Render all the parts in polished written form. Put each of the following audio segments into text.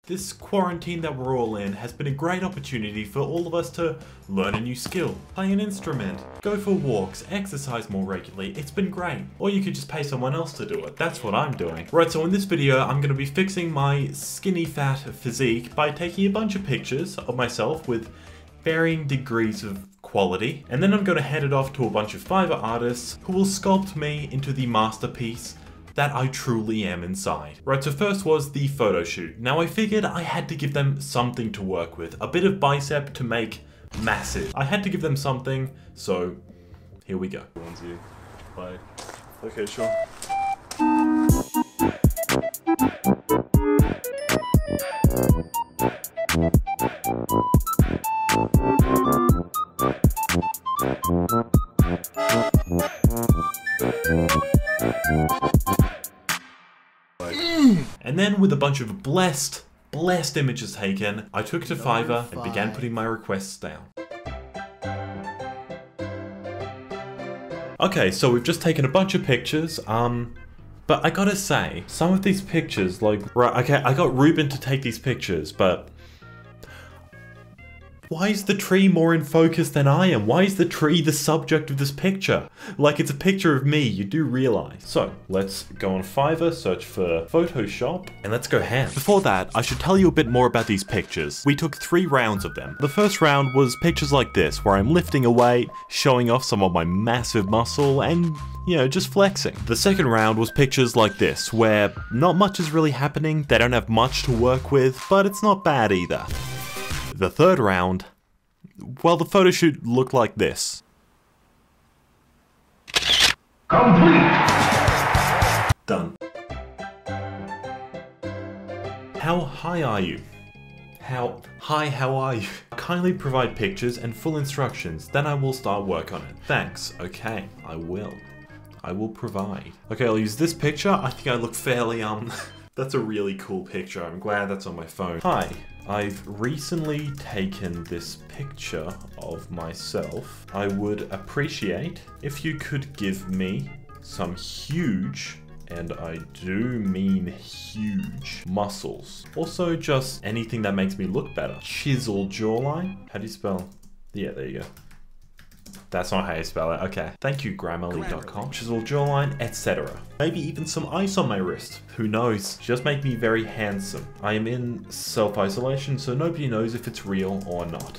This quarantine that we're all in has been a great opportunity for all of us to learn a new skill, play an instrument, go for walks, exercise more regularly. It's been great. Or you could just pay someone else to do it. That's what I'm doing. Right, so in this video, I'm going to be fixing my skinny fat physique by taking a bunch of pictures of myself with varying degrees of quality. And then I'm going to hand it off to a bunch of Fiverr artists who will sculpt me into the masterpiece that I truly am inside. Right, so first was the Photoshoot. Now I figured I had to give them something to work with. A bit of bicep to make massive. I had to give them something, so here we go. Okay, sure. And then with a bunch of blessed images taken, I took it to Fiverr and began putting my requests down. Okay, so we've just taken a bunch of pictures, but I gotta say, some of these pictures, like, right, okay, I got Ruben to take these pictures, but why is the tree more in focus than I am? Why is the tree the subject of this picture? Like, it's a picture of me, you do realize. So, let's go on Fiverr, search for Photoshop, and let's go ham. Before that, I should tell you a bit more about these pictures. We took 3 rounds of them. The first round was pictures like this, where I'm lifting a weight, showing off some of my massive muscle, and, you know, just flexing. The second round was pictures like this, where not much is really happening, they don't have much to work with, but it's not bad either. The third round, well, the photoshoot looked like this. Complete! Done. How high are you? How are you? Kindly provide pictures and full instructions, then I will start work on it. Thanks. Okay, I will. I will provide. Okay, I'll use this picture. I think I look fairly, that's a really cool picture. I'm glad that's on my phone. Hi. I've recently taken this picture of myself. I would appreciate if you could give me some huge, and I do mean huge, muscles. Also just anything that makes me look better. Chiseled jawline. How do you spell? Yeah, there you go. That's not how you spell it, okay. Thank you, Grammarly.com. Chiseled jawline, etc. Maybe even some ice on my wrist. Who knows? Just make me very handsome. I am in self-isolation, so nobody knows if it's real or not.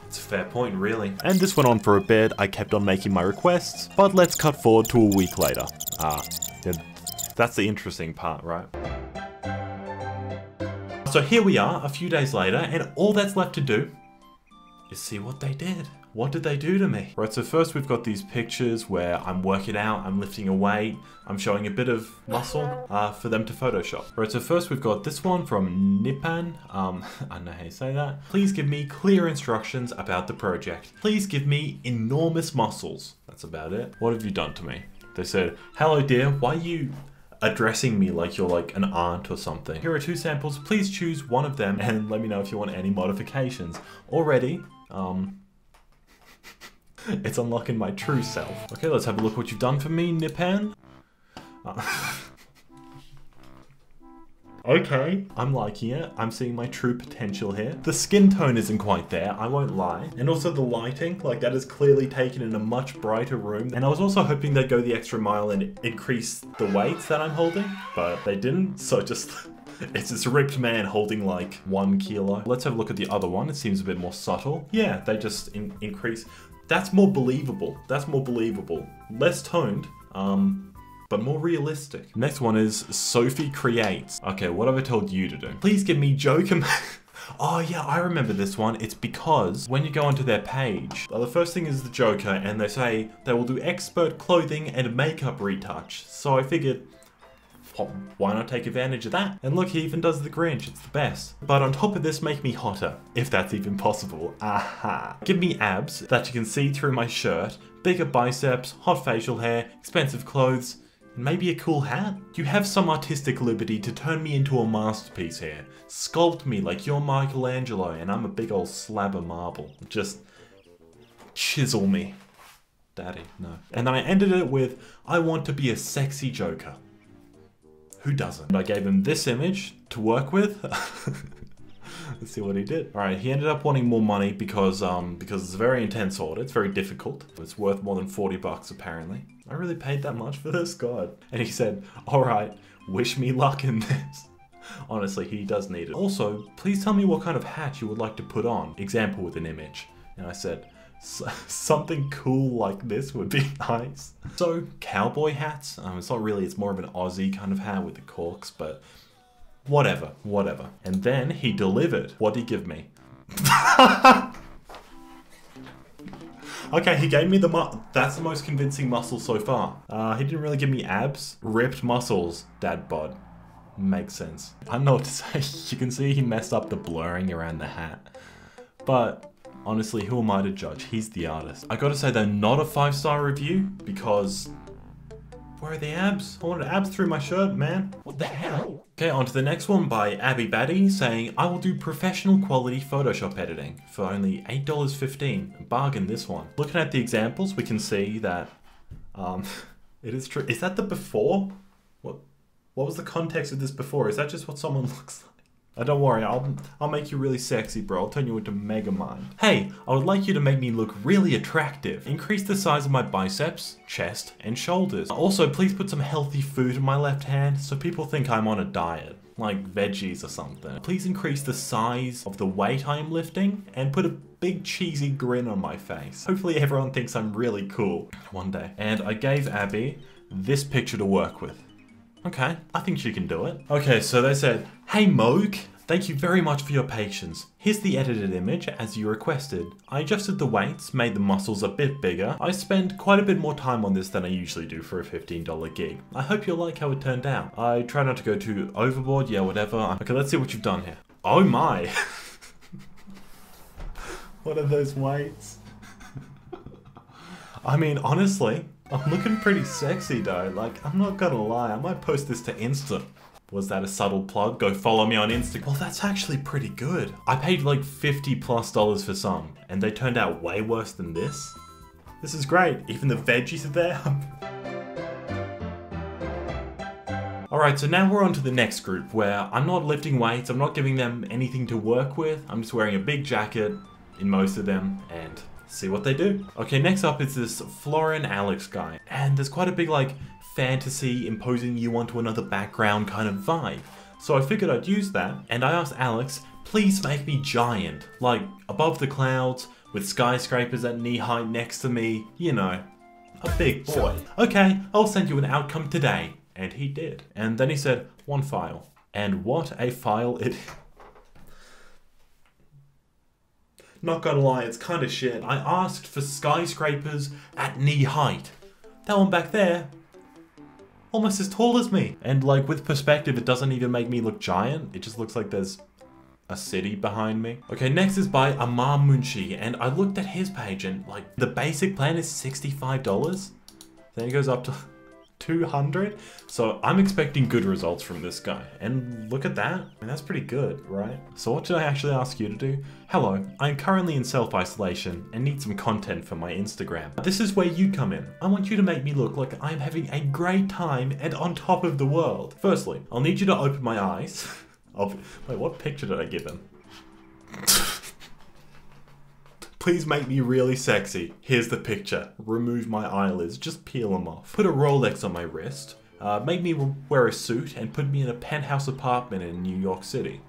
It's a fair point, really. And this went on for a bit. I kept on making my requests, but let's cut forward to a week later. Yeah, that's the interesting part, right? So here we are, a few days later, and all that's left to do is see what they did. What did they do to me? Right, so first we've got these pictures where I'm working out, I'm lifting a weight, I'm showing a bit of muscle for them to Photoshop. Right, so first we've got this one from Nipan. I don't know how you say that. Please give me clear instructions about the project. Please give me enormous muscles. That's about it. What have you done to me? They said, hello dear, why are you addressing me like you're like an aunt or something? Here are 2 samples, please choose one of them and let me know if you want any modifications. Already, it's unlocking my true self. Okay, let's have a look what you've done for me, Nipan. Okay, I'm liking it. I'm seeing my true potential here. The skin tone isn't quite there, I won't lie. And also the lighting, like that is clearly taken in a much brighter room. And I was also hoping they'd go the extra mile and increase the weights that I'm holding, but they didn't, so just it's this ripped man holding like 1 kilo. Let's have a look at the other one. It seems a bit more subtle. Yeah, they just increase. That's more believable. That's more believable. Less toned, but more realistic. Next one is Sophie Creates. Okay, what have I told you to do? Please give me Joker. Oh yeah, I remember this one. It's because when you go onto their page, the first thing is the Joker, and they say they will do expert clothing and makeup retouch. So I figured, why not take advantage of that? And look, he even does the Grinch, it's the best. But on top of this, make me hotter, if that's even possible. Aha. Give me abs that you can see through my shirt, bigger biceps, hot facial hair, expensive clothes, and maybe a cool hat? You have some artistic liberty to turn me into a masterpiece here. Sculpt me like you're Michelangelo and I'm a big old slab of marble. Just chisel me. Daddy, no. And then I ended it with, I want to be a sexy Joker. Who doesn't? I gave him this image to work with. Let's see what he did. All right, he ended up wanting more money because it's a very intense order. It's very difficult. It's worth more than 40 bucks apparently. I really paid that much for this, God. And he said, all right, wish me luck in this. Honestly, he does need it. Also, please tell me what kind of hat you would like to put on. Example with an image. And I said, something cool like this would be nice. So, cowboy hats. It's not really, it's more of an Aussie kind of hat with the corks, but whatever. And then he delivered. What did he give me? Okay, he gave me that's the most convincing muscle so far. He didn't really give me abs. Ripped muscles, dad bod. Makes sense. I don't know what to say. You can see he messed up the blurring around the hat. But honestly, who am I to judge? He's the artist. I gotta say though, not a 5-star review because where are the abs? I wanted abs through my shirt, man. What the hell? Okay, on to the next one by Abby Batty saying, I will do professional quality Photoshop editing for only $8.15. Bargain this one. Looking at the examples, we can see that it is true. Is that the before? What was the context of this before? Is that just what someone looks like? Don't worry, I'll make you really sexy, bro. I'll turn you into Megamind. Hey, I would like you to make me look really attractive. Increase the size of my biceps, chest, and shoulders. Also, please put some healthy food in my left hand so people think I'm on a diet, like veggies or something. Please increase the size of the weight I am lifting and put a big cheesy grin on my face. Hopefully everyone thinks I'm really cool one day. And I gave Abby this picture to work with. Okay, I think she can do it. Okay, so they said, hey Moog, thank you very much for your patience. Here's the edited image as you requested. I adjusted the weights, made the muscles a bit bigger. I spent quite a bit more time on this than I usually do for a $15 gig. I hope you'll like how it turned out. I try not to go too overboard, yeah, whatever. Okay, let's see what you've done here. Oh my. What are those weights? I mean, honestly, I'm looking pretty sexy though, like, I'm not gonna lie, I might post this to Insta. Was that a subtle plug? Go follow me on Instagram. Well, that's actually pretty good. I paid like $50+ for some, and they turned out way worse than this. This is great, even the veggies are there. Alright, so now we're on to the next group, where I'm not lifting weights, I'm not giving them anything to work with, I'm just wearing a big jacket in most of them, and see what they do. Okay, next up is this Florin Alex guy. And there's quite a big like fantasy imposing you onto another background kind of vibe. So I figured I'd use that and I asked Alex, please make me giant. Like above the clouds with skyscrapers at knee height next to me, you know, a big boy. Okay, I'll send you an outcome today. And he did. And then he said, one file. And what a file it is. Not gonna lie, it's kind of shit. I asked for skyscrapers at knee height. That one back there, almost as tall as me. And like with perspective, it doesn't even make me look giant. It just looks like there's a city behind me. Okay, next is by Amar Munshi. And I looked at his page and like the basic plan is $65. Then it goes up to 200. So I'm expecting good results from this guy. And look at that. I mean, that's pretty good, right? So what did I actually ask you to do? Hello, I'm currently in self-isolation and need some content for my Instagram. This is where you come in. I want you to make me look like I'm having a great time and on top of the world. Firstly, I'll need you to open my eyes. Wait, what picture did I give him? Please make me really sexy. Here's the picture. Remove my eyelids, just peel them off. Put a Rolex on my wrist. Make me wear a suit and put me in a penthouse apartment in New York City.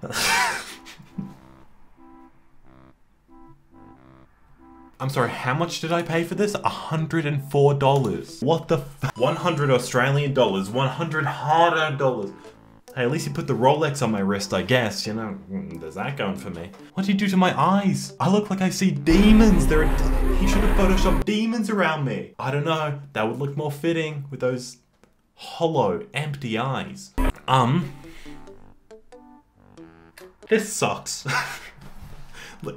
I'm sorry, how much did I pay for this? $104. What the f- 100 Australian dollars, 100 hard-earned dollars. Hey, at least you put the Rolex on my wrist, I guess, you know, there's that going for me. What did you do to my eyes? I look like I see demons. He should have photoshopped demons around me. I don't know, that would look more fitting with those hollow, empty eyes. This sucks.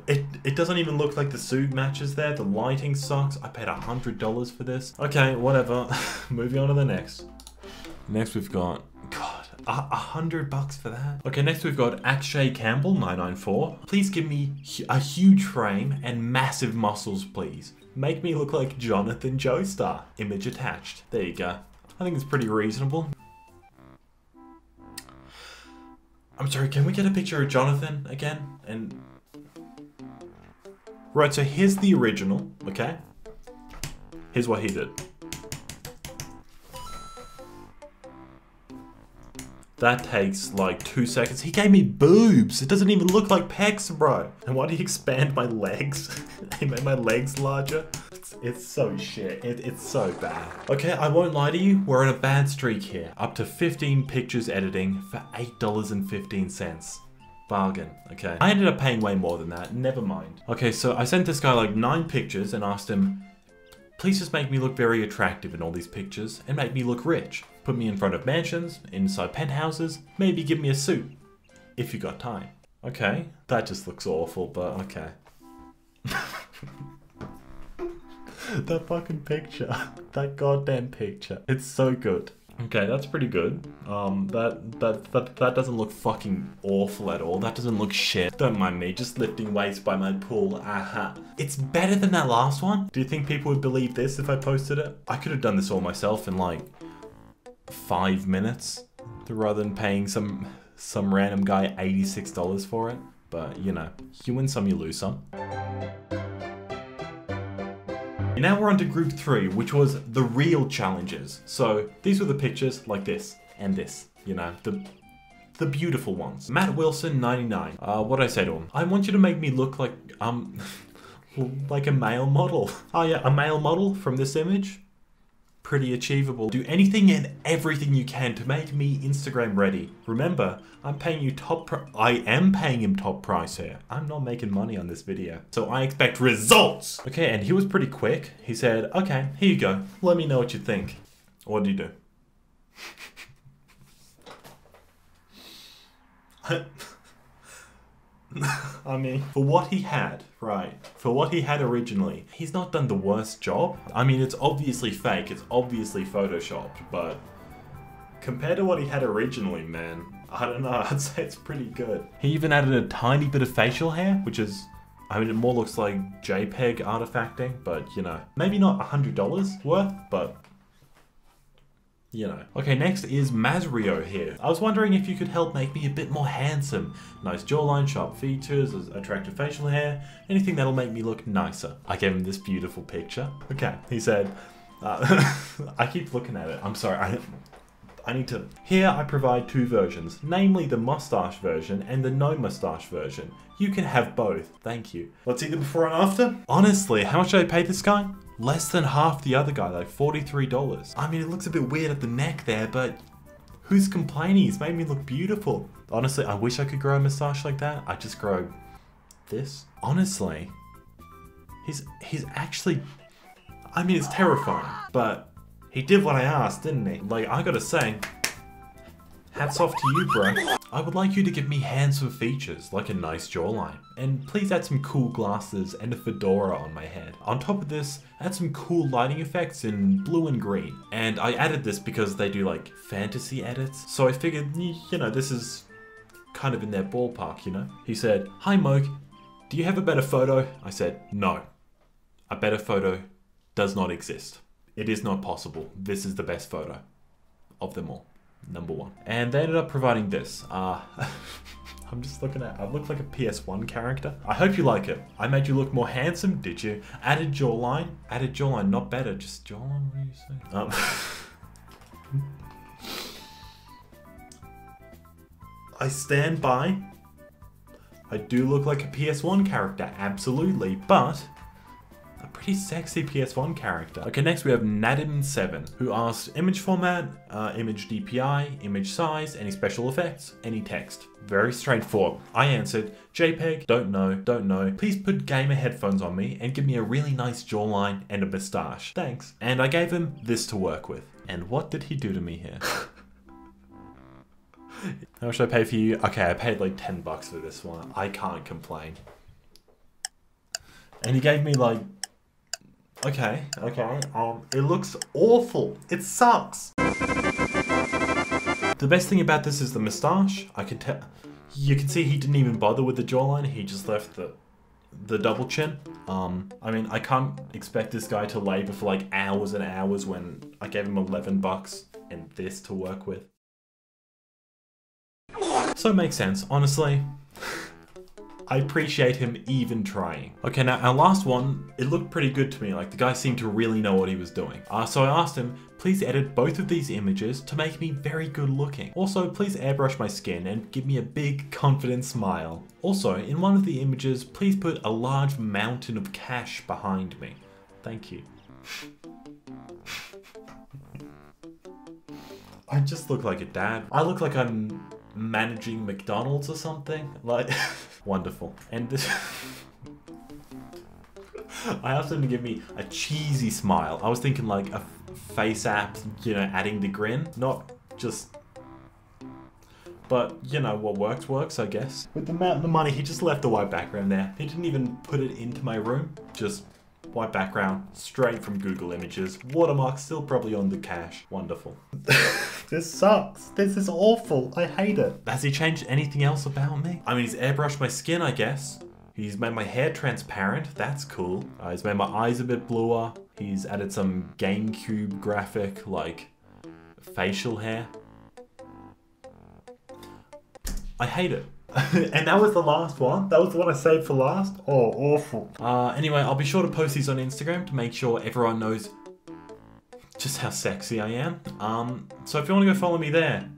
It doesn't even look like the suit matches there. The lighting sucks. I paid $100 for this. Okay, whatever. Moving on to the next. Next we've got, God, $100 for that. Okay, next we've got Akshay Campbell 994. Please give me a huge frame and massive muscles, please. Make me look like Jonathan Joestar. Image attached. There you go. I think it's pretty reasonable. I'm sorry, can we get a picture of Jonathan again? And right, so here's the original, okay? Here's what he did. That takes like 2 seconds. He gave me boobs. It doesn't even look like pecs, bro. And why do you expand my legs? He made my legs larger. It's so shit. It's so bad. Okay, I won't lie to you. We're on a bad streak here. Up to 15 pictures editing for $8.15. Bargain, okay? I ended up paying way more than that. Never mind. Okay, so I sent this guy like 9 pictures and asked him, please just make me look very attractive in all these pictures and make me look rich. Put me in front of mansions, inside penthouses, maybe give me a suit, if you got time. Okay, that just looks awful, but okay. That fucking picture, that goddamn picture, it's so good. Okay, that's pretty good. That doesn't look fucking awful at all. That doesn't look shit. Don't mind me, just lifting weights by my pool. Aha. It's better than that last one. Do you think people would believe this if I posted it? I could have done this all myself in like 5 minutes, rather than paying some random guy $86 for it. But you know, you win some, you lose some. Now we're on to group 3, which was the real challenges. So these were the pictures like this and this, you know, the beautiful ones. Matt Wilson 99. What'd I say to him? I want you to make me look like like a male model. Oh yeah, a male model from this image. Pretty achievable. Do anything and everything you can to make me Instagram ready. Remember, I am paying him top price here. I'm not making money on this video. So I expect results. Okay, and he was pretty quick. He said, okay, here you go. Let me know what you think. What do you do? I mean, for what he had, right, for what he had originally, he's not done the worst job. I mean, it's obviously fake, it's obviously photoshopped, but compared to what he had originally, man, I don't know, I'd say it's pretty good. He even added a tiny bit of facial hair, which is, I mean, it more looks like JPEG artifacting, but you know, maybe not $100 worth, but you know. Okay, next is Mazrio here. I was wondering if you could help make me a bit more handsome. Nice jawline, sharp features, attractive facial hair, anything that'll make me look nicer. I gave him this beautiful picture. Okay, he said, I keep looking at it. I'm sorry, I need to. Here I provide 2 versions, namely the mustache version and the no mustache version. You can have both, thank you. Let's see the before and after. Honestly, how much did I pay this guy? Less than half the other guy, like $43. I mean, it looks a bit weird at the neck there, but who's complaining? He's made me look beautiful. Honestly, I wish I could grow a mustache like that. I just grow this. Honestly, he's actually, I mean, it's terrifying, but he did what I asked, didn't he? Like, I gotta say, hats off to you, bro. I would like you to give me handsome features, like a nice jawline. And please add some cool glasses and a fedora on my head. On top of this, add some cool lighting effects in blue and green. And I added this because they do like fantasy edits. So I figured, you know, this is kind of in their ballpark, you know? He said, hi Moke, do you have a better photo? I said, no. A better photo does not exist. It is not possible. This is the best photo of them all. Number 1. And they ended up providing this. I'm just looking at, I look like a PS1 character. I hope you like it. I made you look more handsome, did you? Added jawline, not better, just jawline, what do you say? I stand by. I do look like a PS1 character, absolutely, but a pretty sexy PS1 character. Okay, next we have Nadim7, who asked image format, image DPI, image size, any special effects, any text. Very straightforward. I answered, JPEG, don't know. Please put gamer headphones on me and give me a really nice jawline and a moustache. Thanks. And I gave him this to work with. And what did he do to me here? How much did I pay for you? Okay, I paid like $10 for this one. I can't complain. And he gave me like, okay, it looks awful. It sucks. The best thing about this is the moustache. I can tell, you can see he didn't even bother with the jawline. He just left the double chin. I mean, I can't expect this guy to labor for like hours and hours when I gave him $11 and this to work with. So it makes sense, honestly. I appreciate him even trying. Okay, now our last one, it looked pretty good to me. Like the guy seemed to really know what he was doing. So I asked him, please edit both of these images to make me very good looking. Also, please airbrush my skin and give me a big confident smile. Also, in one of the images, please put a large mountain of cash behind me. Thank you. I just look like a dad. I look like I'm managing McDonald's or something. Like, wonderful. And this, I asked him to give me a cheesy smile. I was thinking like a face app, you know, adding the grin, not just, but you know, what works, I guess. With the amount of money, he just left the white background there. He didn't even put it into my room, just white background, straight from Google Images. Watermark still probably on the cache. Wonderful. This sucks. This is awful. I hate it. Has he changed anything else about me? I mean, he's airbrushed my skin, I guess. He's made my hair transparent. That's cool. He's made my eyes a bit bluer. He's added some GameCube graphic, like facial hair. I hate it. And that was the last one. That was the one I saved for last. Oh, awful. Anyway, I'll be sure to post these on Instagram to make sure everyone knows just how sexy I am. So if you want to go follow me there,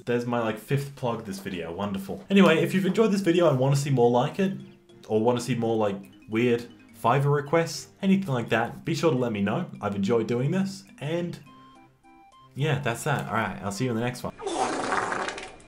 there's my like 5th plug this video. Wonderful. Anyway, if you've enjoyed this video and want to see more like it, or want to see more like weird Fiverr requests, anything like that, be sure to let me know. I've enjoyed doing this, and yeah, that's that. All right, I'll see you in the next one.